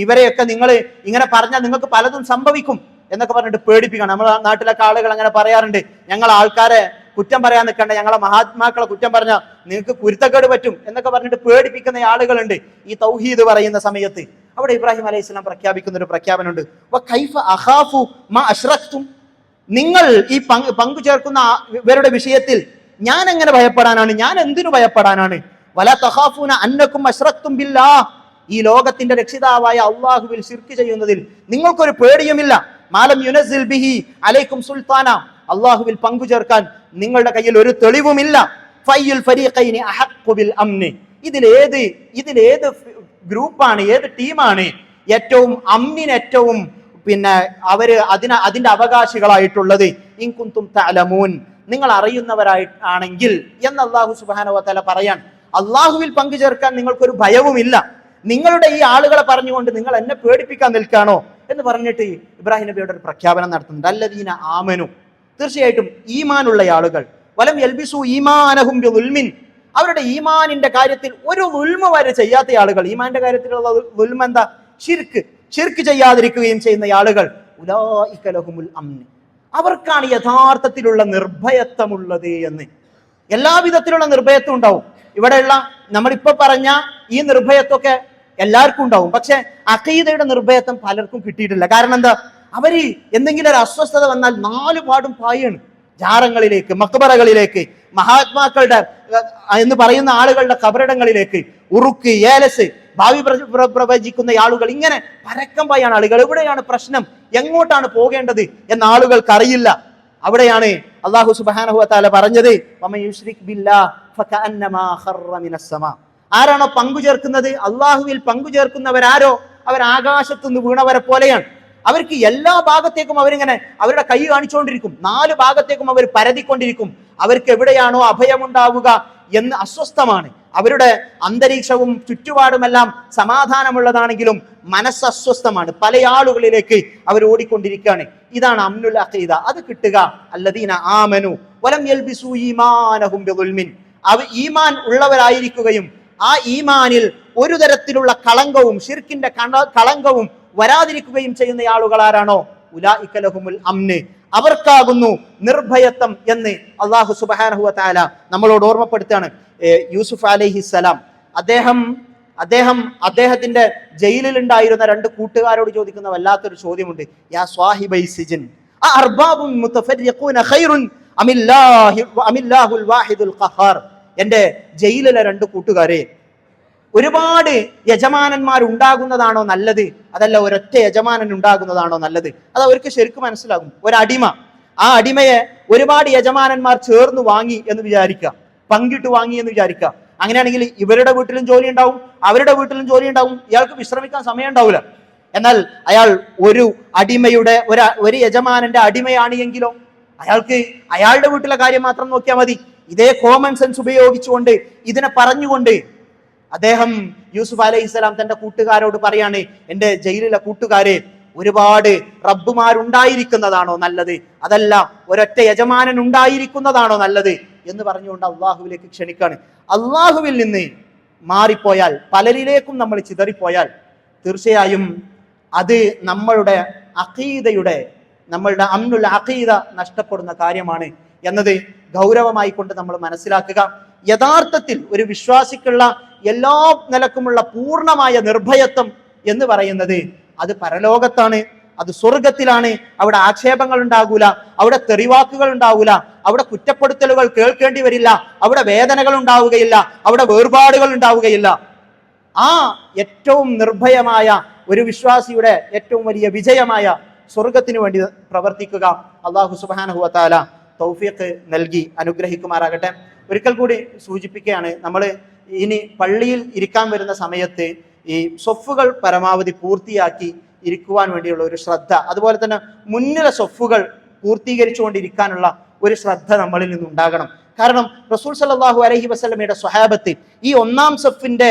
ഇവരെയൊക്കെ നിങ്ങൾ ഇങ്ങനെ പറഞ്ഞാൽ നിങ്ങൾക്ക് പലതും സംഭവിക്കും എന്നൊക്കെ പറഞ്ഞിട്ട് പേടിപ്പിക്കാണ്. നമ്മുടെ നാട്ടിലൊക്കെ ആളുകൾ അങ്ങനെ പറയാറുണ്ട്, ഞങ്ങൾ ആൾക്കാരെ കുറ്റം പറയാൻ നിൽക്കണ്ട, ഞങ്ങളെ മഹാത്മാക്കളെ കുറ്റം പറഞ്ഞാൽ നിങ്ങൾക്ക് കുരുത്തക്കേട് പറ്റും എന്നൊക്കെ പറഞ്ഞിട്ട് പേടിപ്പിക്കുന്ന ആളുകളുണ്ട്. ഈ തൗഹീദ് പറയുന്ന സമയത്ത് അവിടെ ഇബ്രാഹിം അലൈഹി സ്വലാം പ്രഖ്യാപിക്കുന്ന ഒരു പ്രഖ്യാപനമുണ്ട്, വകൈഫ അഖാഫു മാ അശ്റക്തും. നിങ്ങൾ ഈ പങ്കു ചേർക്കുന്ന ഇവരുടെ വിഷയത്തിൽ ഞാൻ എങ്ങനെ ഭയപ്പെടാനാണ്, ഞാൻ എന്തിനു ഭയപ്പെടാനാണ്? വലാ തഖാഫൂന അന്നകും അശ്റക്തും ബില്ലാഹ്. ഈ ലോകത്തിന്റെ രക്ഷിതാവായ അല്ലാഹുവിൽ ശിർക്ക് ചെയ്യുന്നതിൽ നിങ്ങൾക്കൊരു പേടിയുമില്ല. മാലം യുനസിൽ ബിഹി അലൈക്കും സുൽത്താന. അല്ലാഹുവിൽ പങ്കു ചേർക്കാൻ നിങ്ങളുടെ കയ്യിൽ ഒരു തെളിവുമില്ല. ഫയ്യുൽ ഫരീഖൈനി അഹഖു ബിൽ അംനി. ഇതിലേത് ഗ്രൂപ്പാണ്, ഏത് ടീമാണ് ഏറ്റവും അമ്നിന് ഏറ്റവും അതിന്റെ അവകാശികളായിട്ടുള്ളത്? ഇൻ കുന്തും തഅലമൂൻ, നിങ്ങൾ അറിയുന്നവരായിട്ടാണെങ്കിൽ എന്ന് അല്ലാഹു സുബ്ഹാനഹു വ തആല പറയാൻ. അള്ളാഹുവിൽ പങ്കു ചേർക്കാൻ നിങ്ങൾക്കൊരു ഭയവുമില്ല. നിങ്ങളുടെ ഈ ആളുകളെ പറഞ്ഞുകൊണ്ട് നിങ്ങൾ എന്നെ പേടിപ്പിക്കാൻ നിൽക്കാണോ എന്ന് പറഞ്ഞിട്ട് ഇബ്രാഹിം നബിയുടെ ഒരു പ്രഖ്യാപനം നടത്തുന്നുണ്ട്. അല്ലദീന ആമനു, തീർച്ചയായിട്ടും ഈമാനുള്ള ആളുകൾ, വലം യൽബിസു ഈമാനഹും ബിദുൽമിൻ, അവരുടെ ഈമാനിന്റെ കാര്യത്തിൽ ഒരു ദുൽമ വരെ ചെയ്യാത്ത ആളുകൾ. ഈമാന്റെ കാര്യത്തിലുള്ള ദുൽമ എന്താ? ശിർക്ക് ചെയ്യാതിരിക്കുകയും ചെയ്യുന്ന ആളുകൾ, ഉലൈക ലഹുമുൽ അംൻ, അവർക്കാണ് യഥാർത്ഥത്തിലുള്ള നിർഭയത്വമുള്ളത് എന്ന്. എല്ലാവിധത്തിലുള്ള നിർഭയത്വം ഉണ്ടാവും. ഇവിടെയുള്ള നമ്മളിപ്പോ പറഞ്ഞ ഈ നിർഭയത്വമൊക്കെ എല്ലാവർക്കും ഉണ്ടാവും. പക്ഷെ അഖീദയുടെ നിർഭയത്വം പലർക്കും കിട്ടിയിട്ടില്ല. കാരണം എന്താ? അവര് എന്തെങ്കിലും ഒരു അസ്വസ്ഥത വന്നാൽ നാലുപാടും പായാണ്. ജാറങ്ങളിലേക്ക്, മക്ബറകളിലേക്ക്, മഹാത്മാക്കളുടെ എന്ന് പറയുന്ന ആളുകളുടെ കബറിടങ്ങളിലേക്ക്, ഉറുക്ക്, ഏലസ്, ഭാവി പ്രവചിക്കുന്ന ആളുകൾ, ഇങ്ങനെ പരക്കം പായാണ് ആളുകൾ. എവിടെയാണ് പ്രശ്നം, എങ്ങോട്ടാണ് പോകേണ്ടത് എന്ന ആളുകൾക്ക് അറിയില്ല. അവിടെയാണ് അല്ലാഹു സുബ്ഹാനഹു വ തആല പറഞ്ഞത്, വമൻ യുശ്രിക് ബില്ലാഹ് ഫകഅന്നമാ ഖറ മിനസ് സമാ. ആരാണോ പങ്കു ചേർക്കുന്നത്, അള്ളാഹുവിൽ പങ്കു ചേർക്കുന്നവരാരോ അവർ ആകാശത്തുനിന്ന് വീണവരെ പോലെയാണ്. അവർക്ക് എല്ലാ ഭാഗത്തേക്കും അവരിങ്ങനെ അവരുടെ കൈ കാണിച്ചുകൊണ്ടിരിക്കും, 4 ഭാഗത്തേക്കും അവർ പരതിക്കൊണ്ടിരിക്കും. അവർക്ക് എവിടെയാണോ അഭയമുണ്ടാവുക എന്ന് അസ്വസ്ഥമാണ്. അവരുടെ അന്തരീക്ഷവും ചുറ്റുപാടുമെല്ലാം സമാധാനമുള്ളതാണെങ്കിലും മനസ്സ് അസ്വസ്ഥമാണ്. പല ആളുകളിലേക്ക് അവർ ഓടിക്കൊണ്ടിരിക്കുകയാണ്. ഇതാണ് അംനുൽ അഖീദ. അത് കിട്ടുക അല്ലദീന ആമനു വലം യൽബിസു ഈമാനഹും ബിദുൽമിൻ, അവർ ഈമാൻ ഉള്ളവരായിരിക്കുകയും ആ ഈമാനിൽ ഒരു തരത്തിലുള്ള കളങ്കവും ശിർക്കിന്റെ കളങ്കവും വരാതിരിക്കുകയും ചെയ്യുന്ന ആളുകൾ ആരാണോ, ഉലൈക ലഹുമുൽ അംന്, അവർക്കാകുന്നു നിർഭയത്വം എന്ന് അല്ലാഹു സുബ്ഹാനഹു വ തആല നമ്മളോട് ഓർമ്മപ്പെടുത്താണ്. യൂസുഫ് അലൈഹിസ്സലാം അദ്ദേഹത്തിന്റെ ജയിലിൽ ഉണ്ടായിരുന്ന 2 കൂട്ടുകാരോട് ചോദിക്കുന്ന വല്ലാത്തൊരു ചോദ്യമുണ്ട്. യാ സ്വാഹിബൈ സിജ്ൻ അർബാബുൻ മുതഫരിഖൂന ഖൈറുൻ അമില്ലാഹുൽ വാഹിദുൽ ഖഹാർ. എൻ്റെ ജയിലിലെ 2 കൂട്ടുകാരെ, ഒരുപാട് യജമാനന്മാർ ഉണ്ടാകുന്നതാണോ നല്ലത്, അതല്ല ഒരൊറ്റ യജമാനൻ ഉണ്ടാകുന്നതാണോ നല്ലത്? അത് അവർക്ക് ശരിക്കും മനസ്സിലാകും. ഒരടിമ, ആ അടിമയെ ഒരുപാട് യജമാനന്മാർ ചേർന്ന് വാങ്ങി എന്ന് വിചാരിക്കുക, പങ്കിട്ട് വാങ്ങി എന്ന് വിചാരിക്കുക. അങ്ങനെയാണെങ്കിൽ ഇവരുടെ വീട്ടിലും ജോലി ഉണ്ടാവും, അവരുടെ വീട്ടിലും ജോലി ഉണ്ടാവും, ഇയാൾക്ക് വിശ്രമിക്കാൻ സമയം ഉണ്ടാവില്ല. എന്നാൽ അയാൾ ഒരു അടിമയുടെ ഒരു യജമാനന്റെ അടിമയാണ് എങ്കിലോ അയാൾക്ക് അയാളുടെ വീട്ടിലെ കാര്യം മാത്രം നോക്കിയാൽ മതി. ഇതേ കോമൺ സെൻസ് ഉപയോഗിച്ചുകൊണ്ട് ഇതിനെ പറഞ്ഞുകൊണ്ട് അദ്ദേഹം യൂസുഫ് അലൈഹിസ്സലാം തന്റെ കൂട്ടുകാരോട് പറയാണ്, എൻ്റെ ജയിലിലെ കൂട്ടുകാരെ, ഒരുപാട് റബ്ബുമാരുണ്ടായിരിക്കുന്നതാണോ നല്ലത്, അതല്ല ഒരൊറ്റ യജമാനൻ ഉണ്ടായിരിക്കുന്നതാണോ നല്ലത് എന്ന് പറഞ്ഞുകൊണ്ട് അള്ളാഹുവിലേക്ക് ക്ഷണിക്കാണ്. അള്ളാഹുവിൽ നിന്ന് മാറിപ്പോയാൽ, പലരിലേക്കും നമ്മൾ ചിതറിപ്പോയാൽ തീർച്ചയായും അത് നമ്മളുടെ അഖീദയുടെ നമ്മളുടെ അംനുൽ അഖീദ നഷ്ടപ്പെടുന്ന കാര്യമാണ് എന്നത് ഗൗരവമായി കൊണ്ട് നമ്മൾ മനസ്സിലാക്കുക. യഥാർത്ഥത്തിൽ ഒരു വിശ്വാസിക്കുള്ള എല്ലാ നിലക്കുമുള്ള പൂർണ്ണമായ നിർഭയത്വം എന്ന് പറയുന്നത് അത് പരലോകത്താണ്, അത് സ്വർഗത്തിലാണ്. അവിടെ ആക്ഷേപങ്ങൾ ഉണ്ടാകൂല, അവിടെ തെറിവാക്കുകൾ ഉണ്ടാവൂല, അവിടെ കുറ്റപ്പെടുത്തലുകൾ കേൾക്കേണ്ടി വരില്ല, അവിടെ വേദനകൾ ഉണ്ടാവുകയില്ല, അവിടെ വേർപാടുകൾ ഉണ്ടാവുകയില്ല. ആ ഏറ്റവും നിർഭയമായ ഒരു വിശ്വാസിയുടെ ഏറ്റവും വലിയ വിജയമായ സ്വർഗത്തിന് വേണ്ടി പ്രവർത്തിക്കുക. അല്ലാഹു സുബ്ഹാനഹു വ തആല തൗഫീഖ് നൽകി അനുഗ്രഹിക്കുമാറാകട്ടെ. ഒരിക്കൽ കൂടി സൂചിപ്പിക്കുകയാണ്, നമ്മൾ ഇനി പള്ളിയിൽ ഇരിക്കാൻ വരുന്ന സമയത്ത് ഈ സ്വഫുകൾ പരമാവധി പൂർത്തിയാക്കി ഇരിക്കുവാൻ വേണ്ടിയുള്ള ഒരു ശ്രദ്ധ, അതുപോലെ തന്നെ മുന്നിലെ സ്വഫുകൾ പൂർത്തീകരിച്ചുകൊണ്ടിരിക്കാനുള്ള ഒരു ശ്രദ്ധ നമ്മളിൽ നിന്നുണ്ടാകണം. കാരണം റസൂൽ സല്ലല്ലാഹു അലൈഹി വസല്ലമയുടെ സ്വഹാബത്ത് ഈ ഒന്നാം സഫിന്റെ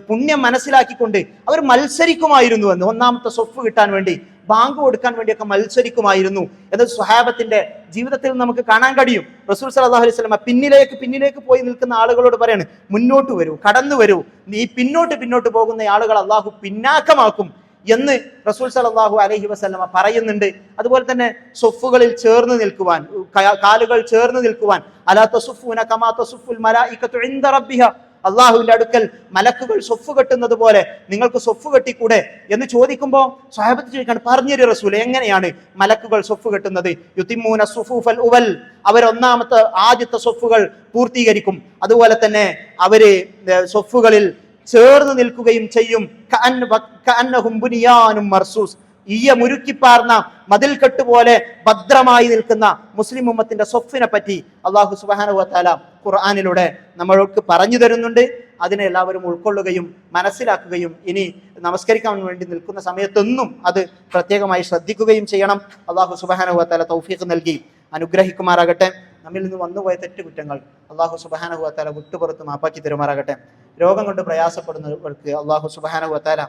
പുണ്യം മനസ്സിലാക്കിക്കൊണ്ട് അവർ മത്സരിക്കുമായിരുന്നു എന്ന്. ഒന്നാമത്തെ സ്വഫ് കിട്ടാൻ വേണ്ടി, ബാങ്ക് കൊടുക്കാൻ വേണ്ടിയൊക്കെ മത്സരിക്കുമായിരുന്നു എന്ന് സ്വഹാബത്തിന്റെ ജീവിതത്തിൽ നമുക്ക് കാണാൻ കഴിയും. റസൂൽ സല്ലല്ലാഹു അലൈഹി വസല്ലമ പിന്നിലേക്ക് പോയി നിൽക്കുന്ന ആളുകളോട് പറയാണ്, മുന്നോട്ട് വരൂ, കടന്നു വരൂ, ഈ പിന്നോട്ട് പോകുന്ന ആളുകൾ അള്ളാഹു പിന്നാക്കമാക്കും എന്ന് റസൂൽ സല്ലല്ലാഹു അലൈഹി വസല്ലമ പറയുന്നുണ്ട്. അതുപോലെ തന്നെ സ്വഫുകളിൽ ചേർന്ന് നിൽക്കുവാൻ, കാലുകൾ ചേർന്ന് നിൽക്കുവാൻ, അലാ തസുഫൂന കമാ തസുഫുൽ മലായികതു ഇൻദ റബ്ബിഹ, അള്ളാഹുവിന്റെ അടുക്കൽ മലക്കുകൾ സ്വഫ് കെട്ടുന്നത് പോലെ നിങ്ങൾക്ക് സ്വഫ് കെട്ടിക്കൂടെ എന്ന് ചോദിക്കുമ്പോൾ സ്വഹാബത്ത് ചോദിക്കാണ്, പറഞ്ഞൊരു റസൂൽ, എങ്ങനെയാണ് മലക്കുകൾ സ്വഫ് കെട്ടുന്നത്? യുതിമ്മൂന സുഫൂഫൽ ഉവൽ, അവരൊന്നാമത്തെ ആദ്യത്തെ സ്വഫുകൾ പൂർത്തീകരിക്കും. അതുപോലെ തന്നെ അവര് സ്വഫുകളിൽ ചേർന്ന് നിൽക്കുകയും ചെയ്യും. കഅന്നഹും ബുനിയാനും മർസൂസ്, മുരുക്കിപ്പാർന്ന മതിൽക്കെട്ട് പോലെ ഭദ്രമായി നിൽക്കുന്ന മുസ്ലിം ഉമ്മത്തിന്റെ സ്വഫിനെ പറ്റി അല്ലാഹു സുബ്ഹാനഹു വ തആല ഖുർആനിലൂടെ നമ്മൾക്ക് പറഞ്ഞു തരുന്നുണ്ട്. അതിനെ എല്ലാവരും ഉൾക്കൊള്ളുകയും മനസ്സിലാക്കുകയും ഇനി നമസ്കരിക്കാൻ വേണ്ടി നിൽക്കുന്ന സമയത്തൊന്നും അത് പ്രത്യേകമായി ശ്രദ്ധിക്കുകയും ചെയ്യണം. അല്ലാഹു സുബ്ഹാനഹു വ തആല തൗഫീഖ് നൽകി അനുഗ്രഹിക്കുമാറാകട്ടെ. നമ്മിൽ നിന്ന് വന്നുപോയ തെറ്റുകുറ്റങ്ങൾ അല്ലാഹു സുബ്ഹാനഹു വ തആല വിട്ടുപുറത്ത് മാപ്പാക്കി തരുമാറാകട്ടെ. രോഗം കൊണ്ട് പ്രയാസപ്പെടുന്നവർക്ക് അല്ലാഹു സുബ്ഹാനഹു വ തആല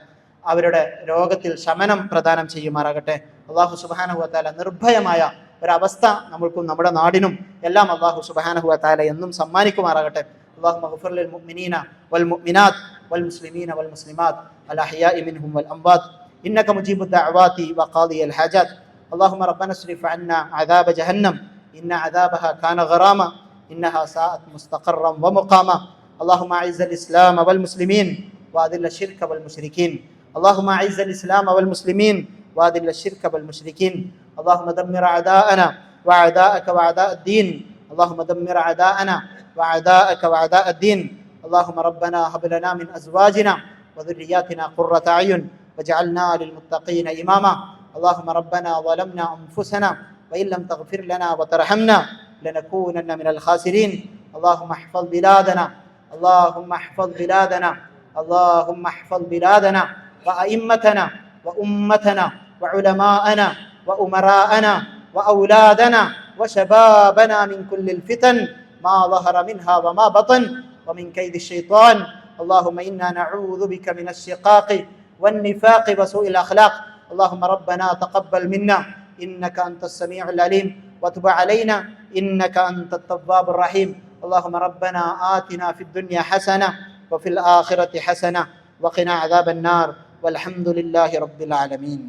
അവരുടെ രോഗത്തിൽ ശമനം പ്രദാനം ചെയ്യുമാറാകട്ടെ. അല്ലാഹു സുബ്ഹാനഹു വ തആല നിർഭയമായ ഒരവസ്ഥ നമ്മൾക്കും നമ്മുടെ നാടിനും എല്ലാം അല്ലാഹു സുബ്ഹാനഹു വ തആല എന്നും സമ്മാനിക്കുമാറാകട്ടെ. അല്ലാഹുമ്മ ഗ്ഫിർ ലിൽ മുഅ്മിനീന വൽ മുഅ്മിനാത്ത് വൽ മുസ്ലിമീന വൽ മുസ്ലിമാത്ത് അൽ അഹ്യാഇ മിൻഹും വൽ അംവാത്ത് ഇന്നക മുജീബുദ് ദഅവാതി വ ഖാദിയൽ ഹാജാത്ത്. اللهم ربنا اصرف عنا عذاب جهنم إن عذابها كان غراما إنها ساءت مستقرا ومقاما. اللهم أعز الإسلام والمسلمين وأذل الشرك والمشركين. اللهم أعز الإسلام والمسلمين وأذل الشرك والمشركين. اللهم دمر أعداءنا وأعداءك وأعداء الدين. اللهم دمر أعداءنا وأعداءك وأعداء الدين. اللهم ربنا هب لنا من أزواجنا وذرياتنا قرة أعين واجعلنا للمتقين إماما. اللهم ربنا ظلمنا أنفسنا وإن لم تغفر لنا وترحمنا لنكونن من الخاسرين. اللهم احفظ بلادنا، اللهم احفظ بلادنا، اللهم احفظ بلادنا وأئمتنا وأمتنا وعلماءنا وأمراءنا وأولادنا وشبابنا من كل الفتن ما ظهر منها وما بطن ومن كيد الشيطان. اللهم إنا نعوذ بك من الشقاق والنفاق وسوء الأخلاق. اللهم ربنا تقبل منا إنك أنت السميع العليم وتب علينا إنك أنت التواب الرحيم. اللهم ربنا آتنا في الدنيا حسنة وفي الآخرة حسنة وقنا عذاب النار والحمد لله رب العالمين.